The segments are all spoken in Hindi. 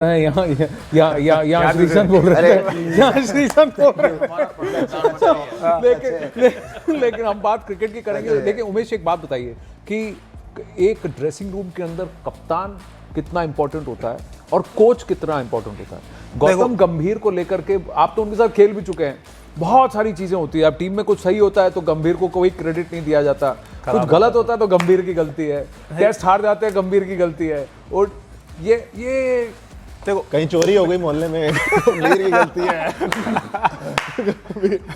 यहाँ श्रीशांत बोल रहे थे, यहाँ श्रीशांत बोल रहे थे। लेकिन हम बात क्रिकेट की करेंगे। लेकिन उमेश एक बात बताइए कि एक ड्रेसिंग रूम के अंदर कप्तान कितना इंपॉर्टेंट होता है और कोच कितना इंपॉर्टेंट होता है। गौतम गंभीर को लेकर के आप तो उनके साथ खेल भी चुके हैं, बहुत सारी चीजें होती है। अब टीम में कुछ सही होता है तो गंभीर को कोई क्रेडिट नहीं दिया जाता, कुछ गलत होता है तो गंभीर की गलती है, टेस्ट हार जाते हैं गंभीर की गलती है। और ये देखो कहीं चोरी हो गई मोहल्ले में गंभीर की गलती है।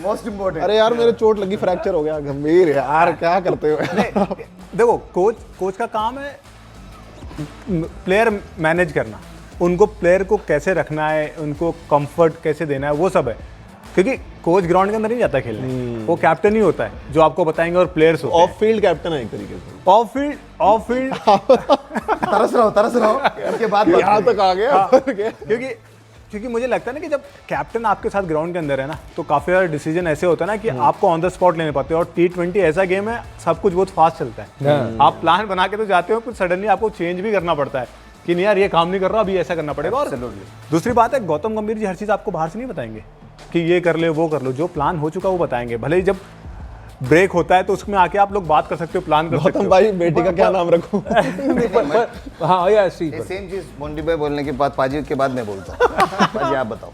Most important. अरे यार मेरे चोट लगी, फ्रैक्चर हो गया, गंभीर यार क्या करते हो। देखो कोच का काम है प्लेयर मैनेज करना, उनको प्लेयर को कैसे रखना है, उनको कंफर्ट कैसे देना है, वो सब है। क्योंकि कोच ग्राउंड के अंदर नहीं जाता खेलने, वो कैप्टन ही होता है जो आपको बताएंगे और प्लेयर्स होते हैं। ऑफ फील्ड कैप्टन है एक तरीके से। ऑफ फील्ड तरस रहो उसके बाद यहाँ तक आ गया। क्योंकि मुझे लगता है ना कि जब कैप्टन आपके साथ ग्राउंड के अंदर है ना, तो काफी सारे डिसीजन ऐसे होता है ना कि आपको ऑन द स्पॉट लेने पड़ते हैं। और T20 ऐसा गेम है, सब कुछ बहुत फास्ट चलता है। आप प्लान बना के तो जाते हो, कुछ सडनली आपको चेंज भी करना पड़ता है कि नहीं यार ये काम नहीं कर रहा, अभी ऐसा करना पड़ेगा। और दूसरी बात है, गौतम गंभीर जी हर चीज आपको बाहर से नहीं बताएंगे कि ये कर ले वो कर लो, जो प्लान हो चुका वो बताएंगे। भले ही जब ब्रेक होता है तो उसमें आके आप लोग बात कर सकते हो, प्लान कर सकते हो। गौतम भाई बेटी का क्या नाम रखूं? हाँ यार सेम चीज मोंटी भाई बोलने के बाद, पाजी के बाद मैं बोलता हूँ। पाजी आप बताओ,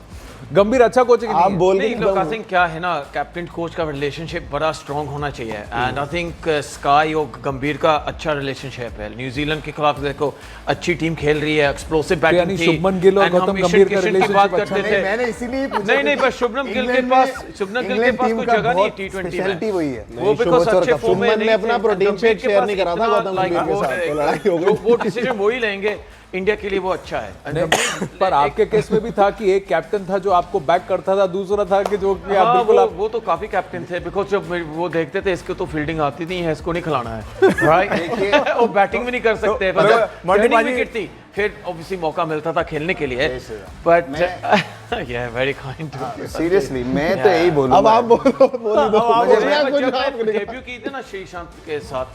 गंभीर अच्छा कोच है। आप बोल नहीं, look, I think क्या है ना, कैप्टन कोच का रिलेशनशिप बड़ा स्ट्रॉन्ग होना चाहिए। एंड आई थिंक स्काई और गंभीर का अच्छा रिलेशनशिप है। न्यूजीलैंड के खिलाफ देखो अच्छी टीम खेल रही है, एक्सप्लोसिव बैटिंग थी। शुभमन गिल और गौतम गंभीर का रिलेशनशिप बात अच्छा करते थे। मैंने इसीलिए पूछा। नहीं पर शुभमन गिल के पास कोई जगह नहीं T20 स्पेशलिटी वही है। वो बिकॉज़ अच्छे फॉर्म में शुभमन ने अपना प्रोटीन शेक शेयर नहीं करा था गौतम गंभीर के साथ, तो लड़ाई हो गई। वो डिसीजन वही लेंगे, इंडिया के लिए वो अच्छा है। पर आपके केस में भी था कि एक कैप्टन था जो आपको बैक करता था, दूसरा था कि जो कि हाँ, बिल्कुल वो तो काफी कैप्टन थे। बिकॉज जब वो देखते थे इसको तो फील्डिंग आती नहीं है, इसको नहीं खिलाना है, राइट। वो बैटिंग भी नहीं कर सकते, विकेट थी, फिर ऑब्वियसली मौका मिलता था खेलने के लिए। बट या वेरी काइंड। सीरियसली मैं तो यही बोलूंगा। अब आप बोलो। डेब्यू की थी ना श्रीशांत के साथ,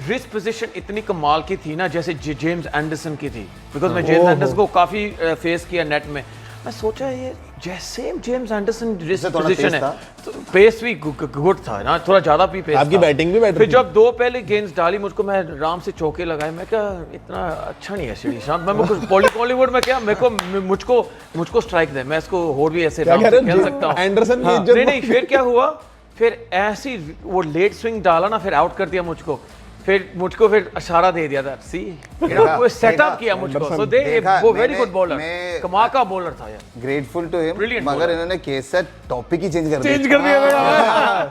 रिस्क पोजीशन इतनी कमाल की थी ना, जैसे जेम्स एंडरसन की थी। बिकॉज मैं जेम्स एंडरसन को काफी फेस किया नेट में। मैं सोचा ये जैसे जेम्स एंडरसन रिस्क पोजीशन है, तो पेस भी गुड था ना, थोड़ा ज्यादा भी पेस। आपकी बैटिंग भी बेटर फिर जब दो पहले गेंद्स डाली मुझको, मैं आराम से चौके लगाए। मैं क्या इतना अच्छा नहीं है श्रीशांत, मैं बॉलीवुड में क्या मुझको स्ट्राइक दे, मैं इसको और भी ऐसे खेल सकता हूँ। एंडरसन नहीं फिर क्या हुआ, फिर ऐसी वो लेट स्विंग डाला ना, फिर आउट कर दिया मुझको। फिर इशारा दे दिया था, सी वो सेटअप किया मुझको। सो दे वो वेरी गुड बॉलर, कमाल का बॉलर था यार। ग्रेटफुल टू हिम, Brilliant मगर bowler। इन्होंने केस टॉपिक ही चेंज कर दिया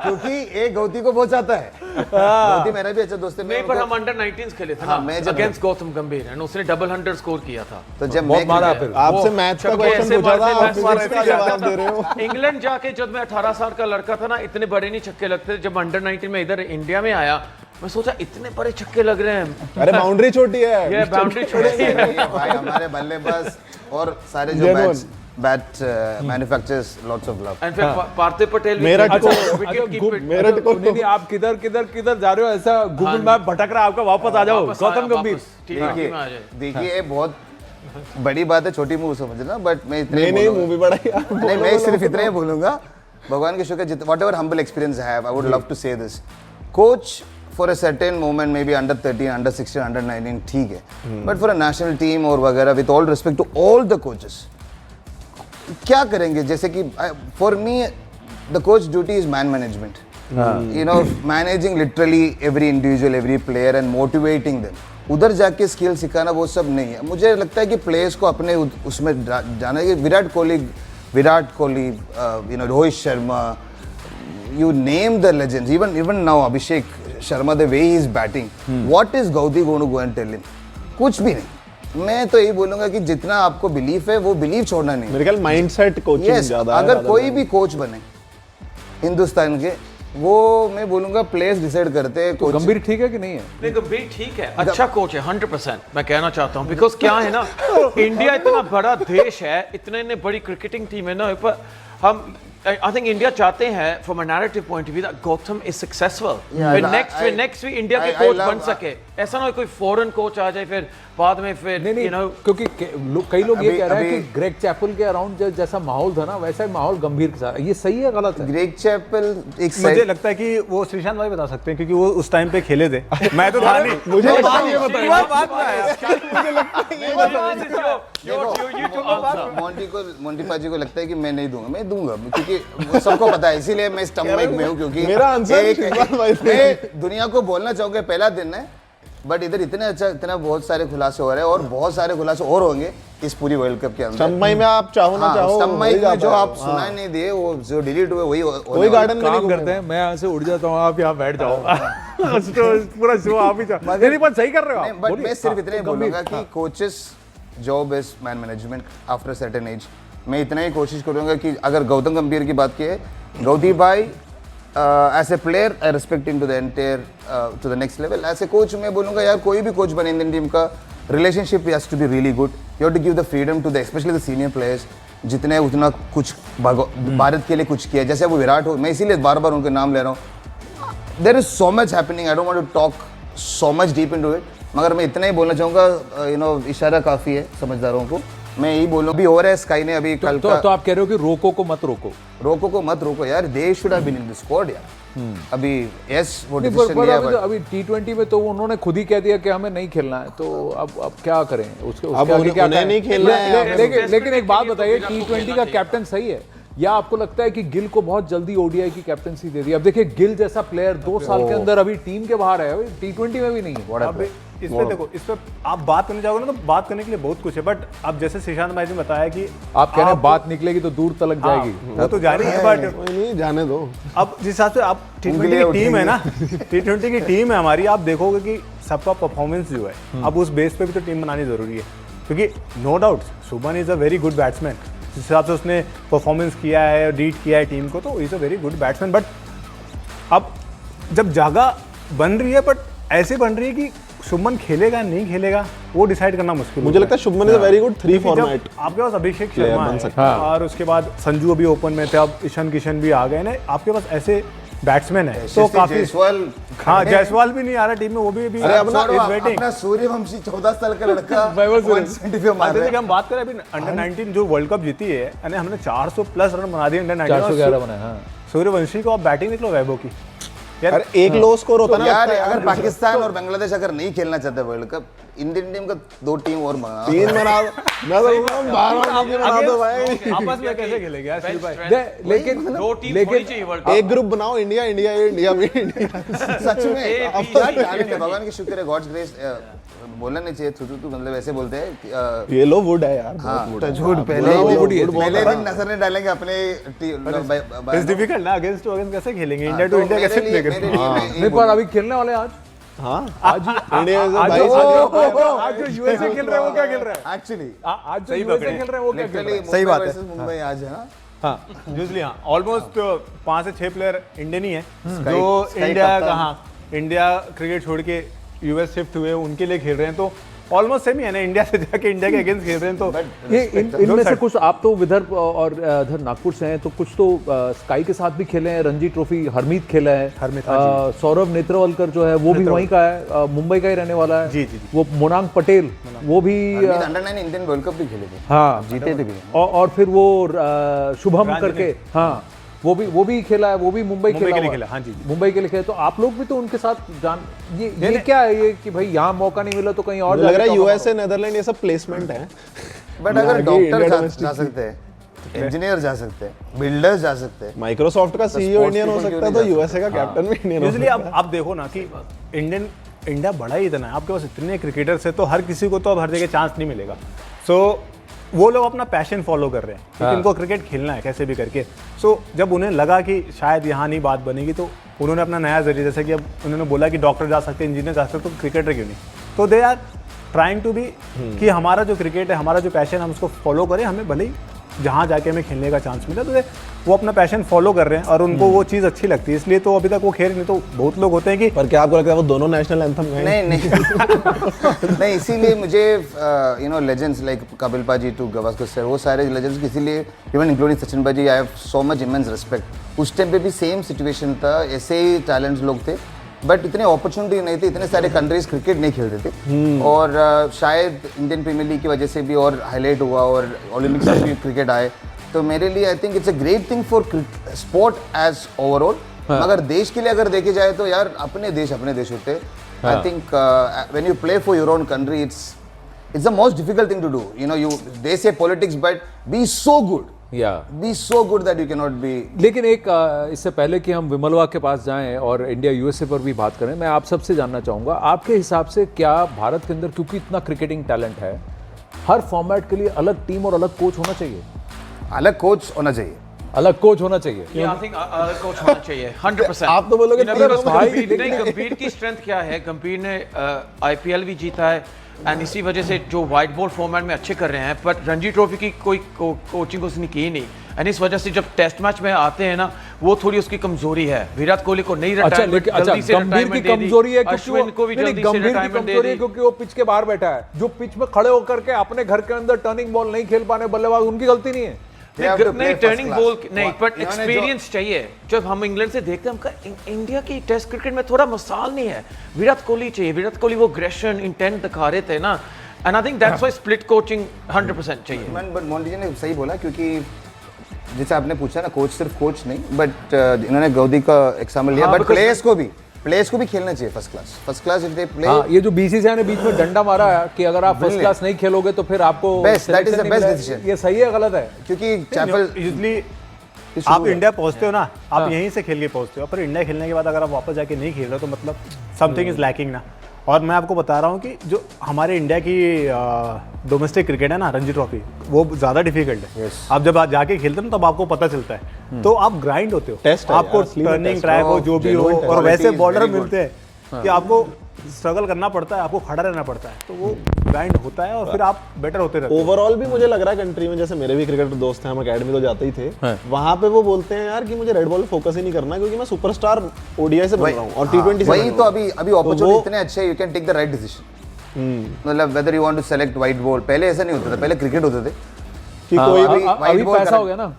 क्योंकि एक गौती को बहुत चाहता है। गौती मेरा भी अच्छा दोस्त है। नहीं पर हम अंडर 19 खेले थे ना अगेंस्ट गौतम गंभीर, एंड उसने डबल 100 स्कोर किया था। तो जब बहुत मारा, फिर आपसे मैच का क्वेश्चन पूछा था, आप इसका जवाब दे रहे हो। इंग्लैंड जाके जब मैं 18 साल का लड़का था ना, इतने बड़े नहीं छक्के लगते। जब अंडर 19 में इधर इंडिया में आया, मैं सोचा इतने बड़े छक्के लग रहे हैं। अरे बाउंड्री छोटी है, ये बाउंड्री छोटी है भाई। हमारे बल्लेबाज और सारे जो bat manufacturers lots of love. And फिर पार्थिव पटेल मेरठ को नहीं, आप किधर जा रहे हो, ऐसा गूगल मैप भटक रहा है आपका, वापस आ जाओ। गौतम गंभीर देखिए बहुत बड़ी बात है, छोटी मूवी समझना, बट मैं इतने नहीं मूवी बड़ा नहीं, मैं सिर्फ इतना ही बोलूंगा। भगवान के शुक्र, whatever humble experience I have, I would love to say this, coach for a certain moment, maybe under 13, under 16, under 19, ठीक है, but for a national team और वगैरह, with all respect to all the coaches, क्या करेंगे? जैसे कि for me the coach duty is man management, you know, managing literally every individual, every player and motivating them. उधर जाके स्किल सिखाना वो सब नहीं है। मुझे लगता है कि प्लेयर्स को अपने उसमें जाना है। Virat Kohli, you know, Rohit Sharma, you name the legends, even now Abhishek Sharma, the way he is batting, what is Gauti going to go and tell him? कुछ भी नहीं। मैं तो यही बोलूंगा कि जितना आपको बिलीफ है वो बिलीफ छोड़ना नहीं। मेरे ख्याल माइंडसेट कोचिंग ज्यादा है। अगर कोई भी कोच बने हिंदुस्तान के, वो मैं बोलूंगा प्लेयर्स डिसाइड करते हैं। तो गंभीर ठीक है कि नहीं है? नहीं, गंभीर ठीक है, अच्छा कोच है 100%। मैं कहना चाहता हूँ बिकॉज क्या है ना, इंडिया इतना बड़ा देश है, इतने बड़ी क्रिकेटिंग टीम है ना, पर हम I think India चाहते हैं from a narrative point of view that Gautam is successful. Yeah, फिर next भी इंडिया के I कोच love- बन सके. ऐसा ना हो कोई फॉरेन कोच आ जाए फिर बाद में फिर नहीं you know क्योंकि कई लोग ये अभी- कह रहे हैं अभी- कि ग्रेग चैपल के अराउंड जैसा माहौल था ना वैसा ही माहौल गंभीर के साथ, ये सही है गलत है? ग्रेग चैपल एक मुझे साइड लगता है कि वो श्रीशांत भाई बता सकते हैं क्योंकि वो उस टाइम पे खेले थे मैं तो था नहीं मुझे लगता है ये मोंटी पाजी को लगता है कि मैं नहीं दूंगा, मैं दूंगा क्योंकि वो सबको पता है, इसीलिए मैं इस टर्म में हूँ क्योंकि मेरा आंसर एक- श्रीमान भाई थे। मैं दुनिया को बोलना चाहूंगा पहला दिन है, बट इधर इतना बहुत सारे खुलासे हो रहे हैं और बहुत सारे खुलासे और होंगे इस पूरी वर्ल्ड कप के अंदर। स्टंप में आप चाहो ना चाहो स्टंप वही में जाता जो है। आप सुनाई नहीं दिए वो जो डिलीट हुए वही कोई गार्डन में काम नहीं करते हैं, मैं यहाँ से उड़ जाता हूँ, आप यहाँ बैठ जाओ। पूरा शो आप ही जाओ। नहीं पर सही कर रहे हो आप, बट बोलिए। मैं सिर्फ इतना ही तो गंभीर, बोलूंगा कि coaches job is man management after certain age. मैं इतना ही कोशिश करूंगा कि अगर गौतम गंभीर की बात की है, गौती भाई as a player I respect in to the entire to the next level. As a coach मैं बोलूंगा यार कोई भी कोच बने इंडियन टीम का relationship has to be really good. You have to give the freedom to the specially the senior players जितने उतना कुछ भारत के लिए कुछ किया, जैसे वो विराट हो, मैं इसीलिए बार बार उनके नाम ले रहा हूँ। There is so much happening, I don't want to talk so much deep into it, मगर मैं इतना ही बोलना चाहूँगा, यू नो इशारा काफ़ी है समझदारों को। मैं यही बोलूँ अभी ओवर है स्काई ने अभी कल का तो आप कह रहे हो कि रोको को मत रोको? रोको को मत रोको यार, they should have been in the squad यार। अभी यस वो नहीं, डिसीजन पर लिया अभी, but- तो अभी T20 में तो उन्होंने खुद ही कह दिया कि हमें नहीं खेलना है, तो अब क्या करें? उसके आगे उन्हें क्या करें? नहीं खेलना है, लेकिन एक बात बताइए, T20 का कैप्टन सही है या आपको लगता है कि गिल को बहुत जल्दी ओडीआई की कैप्टनसी दे दी? अब देखिए गिल जैसा प्लेयर 2 साल के अंदर अभी टीम के बाहर है, अभी T20 में भी नहीं है। अब इस पे देखो, इस पे आप बात करने जाओगे ना तो बात करने के लिए बहुत कुछ है, बट अब जैसे श्रीशांत भाई ने बताया कि आप कह रहे हैं बात निकलेगी तो दूर तलक जाएगी। वो तो जा रही है, बट कोई नहीं, जाने दो। अब जिस हिसाब से आप T20 की टीम है ना, T20 की टीम है हमारी, आप देखोगे कि सबका परफॉर्मेंस जो है अब उस बेस पे भी तो टीम बनानी जरूरी है, क्योंकि no doubt Shubman is a very good batsman. जिस हिसाब से उसने परफॉर्मेंस किया है, लीड किया है टीम को, तो is a very good batsman. But अब जब जगह बन रही है, बट ऐसे बन रही है कि शुभमन खेलेगा नहीं खेलेगा वो डिसाइड करना मुश्किल मुझे लगता है Shubman is a very good 3 format. आपके पास अभिषेक player शर्मा बन है सकता है। और उसके बाद संजू अभी ओपन में थे, अब ईशान किशन भी आ गए ना, आपके पास ऐसे बैट्समैन है तो काफी। जायसवाल हाँ, जायसवाल भी नहीं आ रहा टीम में, वो भी अभी अरे अपना छोड़ो, is waiting। अपना सूर्यवंशी 14 साल का लड़का वैभव 175 मार रहा जैसे है। कि हम बात करें अभी अंडर 19 जो वर्ल्ड कप जीती है, यानी हमने 400 प्लस रन बना दिए अंडर 19। 411 बनाए, हाँ। सूर्यवंशी को आप बैटिंग निकलो वैभव की यार। अरे एक लो स्कोर होता ना, यार लगता है अगर पाकिस्तान और बांग्लादेश अगर नहीं खेलना चाहते वर्ल्ड कप, इंडियन टीम का 2 टीम और मंगा। 3 बना दो। मैं तो बोल रहा हूँ 12 बना दो भाई। आपस में कैसे खेलेंगे यार शिव भाई? लेकिन दो टीम होनी चाहिए वर्ल्ड एक ग्रुप बनाओ, इंडिया इंडिया इंडिया में इंडिया। सच में ए, अब बी, यार टैलेंट है, भगवान की शुक्र है, गॉड्स ग्रेस। बोलना नहीं चाहिए थू मतलब ऐसे बोलते हैं। ये लो वुड है यार, हाँ, बहुत wood तो है। झूठ पहले हाँ, दिन- wood ही है, बहुत पहले है। दिन नजर नहीं डालेंगे अपने इट्स डिफिकल्ट ना, अगेंस्ट टू अगेंस्ट कैसे खेलेंगे? इंडिया टू इंडिया कैसे प्ले करेंगे? नहीं, पर अभी खेलने वाले आज हाँ, आज इंडिया इज आज भाई आज जो यूएसए खेल रहा है वो क्या खेल रहा है? एक्चुअली आज जो यूएसए खेल रहा है वो क्या खेल रहा है? सही बात है। मुंबई आज है ना। हाँ, यूजली हाँ, ऑलमोस्ट 5 से 6 प्लेयर इंडियन ही है जो स्काई इंडिया कप्तान। कहाँ इंडिया क्रिकेट छोड़ के यूएस शिफ्ट हुए, उनके लिए खेल रहे हैं, तो ऑलमोस्ट सेम ही है ना, इंडिया से जाके इंडिया के अगेंस्ट खेल रहे हैं। तो ये इनमें से कुछ आप तो विदर्भ और इधर नागपुर से हैं, तो कुछ तो स्काई के साथ भी खेले हैं, रणजी ट्रॉफी हरमीत खेला है, हरमीत, सौरभ नेत्रवलकर जो है वो भी वहीं का है, मुंबई का ही रहने वाला है। जी, जी, जी। वो मोनांग पटेल वो भी अंडर 9 इंडियन वर्ल्ड कप भी खेले थे, हाँ जीते थे भी। और फिर वो शुभम करके, हाँ वो भी खेला है, वो भी मुंबई मुंबई खेला के लिए हुआ है। खेला, हाँ जी, जी। मुंबई के लिए खेला, तो आप लोग भी तो उनके साथ जान ये क्या है ये कि भाई यहाँ मौका नहीं मिला तो कहीं और लग रहा है जाके यूएसए नेदरलैंड ये सब प्लेसमेंट है। बट अगर आगे डॉक्टर इंडिया जा domestic सकते हैं, इंजीनियर जा सकते हैं, बिल्डर्स जा सकते हैं, माइक्रोसॉफ्ट का सीईओ sports इंडियन हो people सकता है, क्यों तो नहीं यूएसए का कैप्टन भी इंडियन हो यूजली सकता है। आप देखो ना कि इंडिया बड़ा ही इतना है, आपके पास इतने क्रिकेटर्स है, तो हर किसी को तो अब हर जगह चांस नहीं मिलेगा। सो वो लोग अपना पैशन फॉलो कर रहे हैं क्योंकि इनको क्रिकेट खेलना है कैसे भी करके। सो जब उन्हें लगा कि शायद यहाँ नहीं बात बनेगी, तो उन्होंने अपना नया जरिए, जैसे कि अब उन्होंने बोला कि डॉक्टर जा सकते हैं, इंजीनियर जा सकते हैं, तो क्रिकेटर क्यों नहीं? तो they are trying to be कि हमारा जो क्रिकेट है, हमारा जो पैशन है, हम उसको फॉलो करें, हमें भले ही जहाँ जाके हमें खेलने का चांस मिला, तो वो अपना पैशन फॉलो कर रहे हैं और उनको वो चीज़ अच्छी लगती है, इसलिए तो अभी तक वो खेल। नहीं तो बहुत लोग होते हैं कि पर क्या आपको लगता है वो दोनों नेशनल एंथम गए? नहीं नहीं इसीलिए मुझे you know legends like Kapil पाजी टू गावस्कर सर, वो सारे लेजेंड्स, इसीलिए इवन इंक्लूडिंग सचिन भाई, I have so much immense respect. उस टाइम पे भी सेम सिचुएशन था, ऐसे ही टैलेंट्स लोग थे, बट इतने अपॉर्चुनिटी नहीं थी, इतने सारे कंट्रीज क्रिकेट नहीं खेलते थे। और शायद इंडियन प्रीमियर लीग की वजह से भी और हाईलाइट हुआ और ओलंपिक्स में भी क्रिकेट आए, तो मेरे लिए I think it's a great thing for sport as overall. मगर देश के लिए अगर देखे जाए तो यार अपने देश होते हैं। I think when you play for your own country, it's the most difficult thing to do. You know, they say politics, but be so good, be so good that you can not be. लेकिन एक इससे पहले कि हम विमलवा के पास जाएं और इंडिया यूएसए पर भी बात करें, मैं आप सबसे जानना चाहूँगा, आपके हिसाब से क्या भारत के अंदर, क्योंकि इतना क्रिकेटिंग टैलेंट है, हर फॉर्मेट के लिए अलग टीम और अलग कोच होना चाहिए? अलग कोच होना चाहिए, अलग कोच होना चाहिए। आई थिंक अलग कोच होना चाहिए 100%। आप तो बोलोगे गंभीर की स्ट्रेंथ क्या है? गंभीर ने आईपीएल भी जीता है एंड इसी वजह से जो वाइट बॉल फॉर्मेट में अच्छे कर रहे हैं, बट रणजी ट्रॉफी की कोई कोचिंग उसने की नहीं, एंड इस वजह से जब टेस्ट मैच में आते हैं ना, वो थोड़ी उसकी कमजोरी है। विराट कोहली को नहीं रिटायरमेंट जल्दी से गंभीर की कमजोरी है, अश्विन को भी जल्दी से रिटायरमेंट दे दी, क्योंकि वो पिच के बाहर बैठा है। जो पिच में खड़े होकर के अपने घर के अंदर टर्निंग बॉल नहीं खेल पाने बल्लेबाज, उनकी गलती नहीं है। नहीं टर्निंग बॉल नहीं, बट एक्सपीरियंस चाहिए। जब हम इंग्लैंड से देखते हैं, हमका इंडिया की टेस्ट क्रिकेट में थोड़ा मिसाल नहीं है। विराट कोहली चाहिए, विराट कोहली वो एग्रेशन इंटेंट दिखा रहे थे ना, and I think that's why split coaching 100% चाहिए। बट मोंटी जी ने सही बोला, क्योंकि जैसे आपने पूछा ना, कोच सिर्फ कोच नहीं, बट इन्होंने गौदी का एग्जाम्पल लिया, बट प्लेयर्स को भी खेलना चाहिए first class if they play. ये जो बीसीसीआई ने बीच में डंडा मारा है कि अगर आप फर्स्ट क्लास नहीं खेलोगे तो फिर आपको best, that is the best decision. ये सही है गलत है? क्योंकि चैपल यूजली आप इंडिया पहुंचते हो ना, आप यहीं से खेल के पहुंचते हो, पर इंडिया खेलने के बाद अगर आप वापस जाके नहीं खेल रहे हो तो मतलब समथिंग इज लैकिंग ना। और मैं आपको बता रहा हूँ कि जो हमारे इंडिया की डोमेस्टिक क्रिकेट है ना, रणजी ट्रॉफी, वो ज़्यादा डिफिकल्ट है। आप जब जाके खेलते हो ना, तब आपको पता चलता है। तो आप ग्राइंड होते हो, टेस्ट है आपको यार, असली में टर्निंग टेस्ट ट्रैक हो, जो भी हो, genuine और वैसे quality is bowler very good. मिलते हैं कि आपको स्ट्रगल करना पड़ता है, आपको खड़ा रहना पड़ता है, तो वो ग्राइंड होता है और फिर आप बेटर होते रहते हो। ओवरऑल भी मुझे लग रहा है कंट्री में, जैसे मेरे भी क्रिकेटर दोस्त हैं, हम एकेडमी तो जाते ही थे, वहां पे वो बोलते हैं यार कि मुझे रेड बॉल पे फोकस ही नहीं करना, क्योंकि मैं सुपरस्टार ओडीआई से बन रहा हूं और टी20 से वही बन तो रहा हूं। अभी अपॉर्चुनिटी इतने अच्छे, you can take the right decision. मतलब whether you want to select white ball, पहले ऐसा नहीं होता था, पहले क्रिकेट होते थे कि कोई भी अभी पैसा हो गया ना,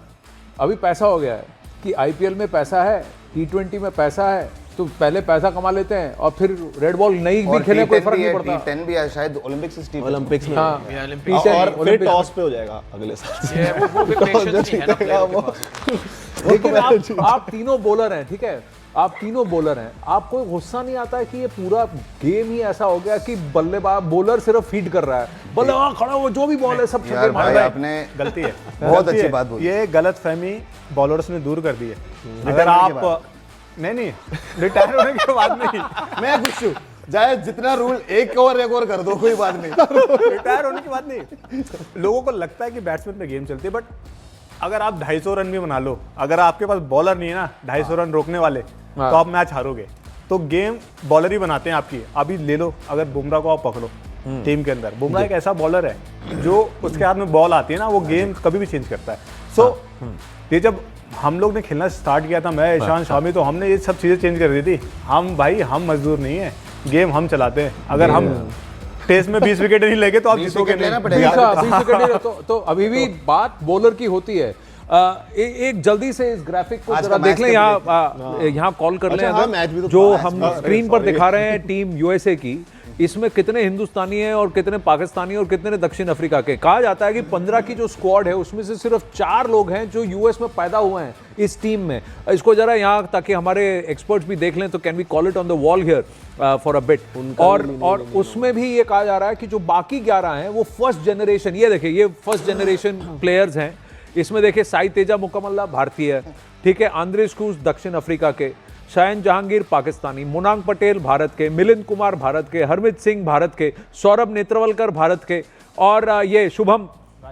अभी पैसा हो गया है कि आईपीएल में पैसा है, टी20 में पैसा है, तो पहले पैसा कमा लेते हैं और फिर रेड बॉल नहीं भी खेले कोई फर्क नहीं पड़ता। टी10 भी है शायद ओलंपिक्स में ओलंपिक्स में हाँ, और फिर टॉस पे हो जाएगा अगले साल। वो भी पेशेंस नहीं है ना प्लेयर के पास। लेकिन आप तीनों बॉलर हैं, ठीक है, आप तीनों बॉलर हैं, आपको गुस्सा नहीं आता है कि ये पूरा गेम ही ऐसा हो गया कि बल्लेबाज बॉलर सिर्फ फीड कर रहा है, बल्लेबाज खड़ा हो, जो भी बॉल है सब छक्के मार भाई रहा है। आपने गलती है, बहुत अच्छी बात बोली। ये गलत फहमी बॉलर्स ने दूर कर दी है। अगर आप नहीं रिटायर होने के बाद नहीं, मैं खुश हूँ, चाहे जितना रूल एक और कर दो, कोई बात नहीं। रिटायर होने के बाद नहीं। लोगों को लगता है कि बैट्समैन पे गेम चलती है, बट अगर आप 250 रन भी बना लो, अगर आपके पास बॉलर नहीं है ना 250 रन रोकने वाले, तो आप मैच हारोगे। तो गेम बॉलर ही बनाते हैं आपकी। अभी ले लो, अगर बुमराह को आप पकड़ो टीम के अंदर, बुमराह एक ऐसा बॉलर है जो उसके हाथ में बॉल आती है ना, वो गेम कभी भी चेंज करता है। सो ये जब हम लोग ने खेलना स्टार्ट किया था, मैं ईशान शामी, तो हमने ये सब चीज़ें चेंज कर दी थी। हम भाई, हम मजदूर नहीं है, गेम हम चलाते हैं। अगर हम टेस्ट में 20 विकेट नहीं लेंगे तो आप जीतोगे लेना बीस पड़ेगा। विकेट तो अभी भी बात बॉलर की होती है। एक जल्दी से इस ग्राफिक को आज जरा का देख मैच लें, का यहाँ कॉल कर लें। अच्छा, हाँ, मैच भी तो जो था, हम मैच का। स्क्रीन पर Sorry. दिखा रहे हैं टीम यूएसए की, इसमें कितने हिंदुस्तानी हैं और कितने पाकिस्तानी और कितने दक्षिण अफ्रीका के। कहा जाता है कि 15 की जो स्क्वाड है उसमें से सिर्फ 4 लोग हैं जो यूएस में पैदा हुए हैं इस टीम में। इसको जरा यहाँ, ताकि हमारे एक्सपर्ट्स भी देख लें, तो can we call it on the wall here for a bit. और उसमें भी ये कहा जा रहा है कि जो बाकी 11 हैं वो फर्स्ट जनरेशन, ये देखिए, ये फर्स्ट जनरेशन प्लेयर्स हैं। इसमें देखिए, साई तेजा मुकम्मल्ला भारतीय है, ठीक है, आंद्रेस क्रूज दक्षिण अफ्रीका के, शायन जहांगीर पाकिस्तानी, मुनांग पटेल भारत के, मिलिंद कुमार भारत के, हरमित सिंह भारत के, सौरभ नेत्रवलकर भारत के, और ये शुभम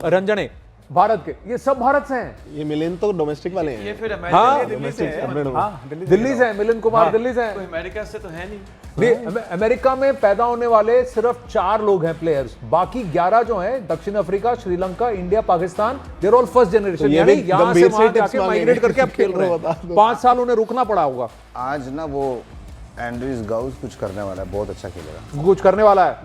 रंजने भारत के, ये सब भारत से हैं। ये मिलिंद तो डोमेस्टिक वाले ये हैं। फिर हाँ, अमेरिका दिल्ली से है। admit हो। हाँ, दिल्ली से हैं, मिलिंद कुमार दिल्ली से हैं। कोई अमेरिका से तो है नहीं। नहीं, अमेरिका में पैदा होने वाले सिर्फ 4 लोग हैं प्लेयर्स, बाकी 11 जो हैं दक्षिण Africa, Sri Lanka, India, Pakistan, they're all first generation, ये यानी भी यहाँ से गंभीर से वहां tips जाके मांगेंगे। माइग्रेट करके अब खेल रहे बता हैं। दो। 5 साल उन्हें रुकना पड़ा होगा। आज ना वो एंड्रयूज गाउस कुछ करने वाला है, बहुत अच्छा खेलेगा। कुछ करने वाला है,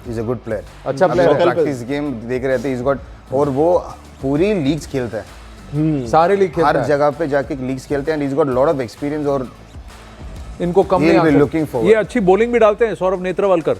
इज अ गुड प्लेयर, अच्छा player है। प्रैक्टिस गेम देख रहे थे, इज गॉट, और वो पूरी लीग्स खेलता है, सारे लीग खेलता हर है। जगह पे जाके लीग्स खेलते हैं, and is got lot of experience, और इनको कम He'll नहीं be आंकते। looking forward. ये अच्छी बॉलिंग भी डालते हैं, सौरभ नेत्रवलकर,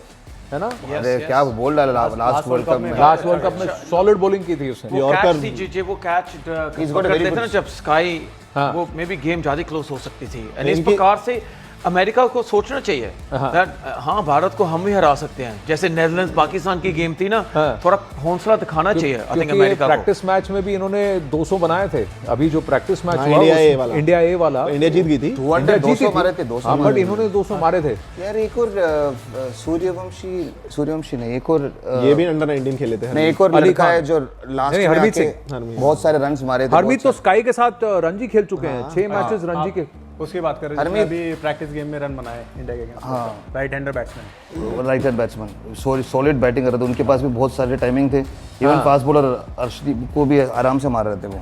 है ना? अरे क्या बोल डाला लास्ट वर्ल्ड कप में। लास्ट वर्ल्ड कप में सॉलिड बॉलिंग की थी उसने। वो यॉर्कर- कैच थी जे वो catch He's got a very करते थे ना good- जब स्काई, हाँ। वो मे बी गेम ज्यादा क्लोज हो सकती थी। एंड इस इनकी- प्रकार से अमेरिका को सोचना चाहिए that, हाँ भारत को हम भी हरा सकते हैं, जैसे नेदरलैंड्स पाकिस्तान की गेम थी ना, हाँ। थोड़ा हौसला दिखाना चाहिए आई थिंक क्योंकि अमेरिका को। प्रैक्टिस मैच में भी इन्होंने 200 बनाए थे। अभी जो प्रैक्टिस मैच हाँ, हुआ इंडिया उस- ए वाला। इंडिया ए वाला, इंडिया जीत गई थी। 200 मारे थे, 200 हाँ, बट मारे थे। इन्होंने 200 मारे थे। यार एक और सूर्यवंशी नहीं, एक और ये भी अंडर 19 खेले थे। नहीं, एक और अली लड़का खान। है जो लास्ट नहीं, में हरमीत आके सिंह। बहुत सारे रन्स मारे थे। हरमीत तो स्काई के साथ रणजी खेल चुके हैं, 6 मैचेस रणजी के। उसकी बात कर रहे हैं, हरमीत- जिसने अभी प्रैक्टिस गेम में रन बनाए इंडिया के against, right hander batsman. Right hand batsman, solid batting कर रहे थे, उनके पास भी बहुत सारे टाइमिंग थे, इवन फास्ट बॉलर अर्शदीप को भी आराम से मार रहे थे वो।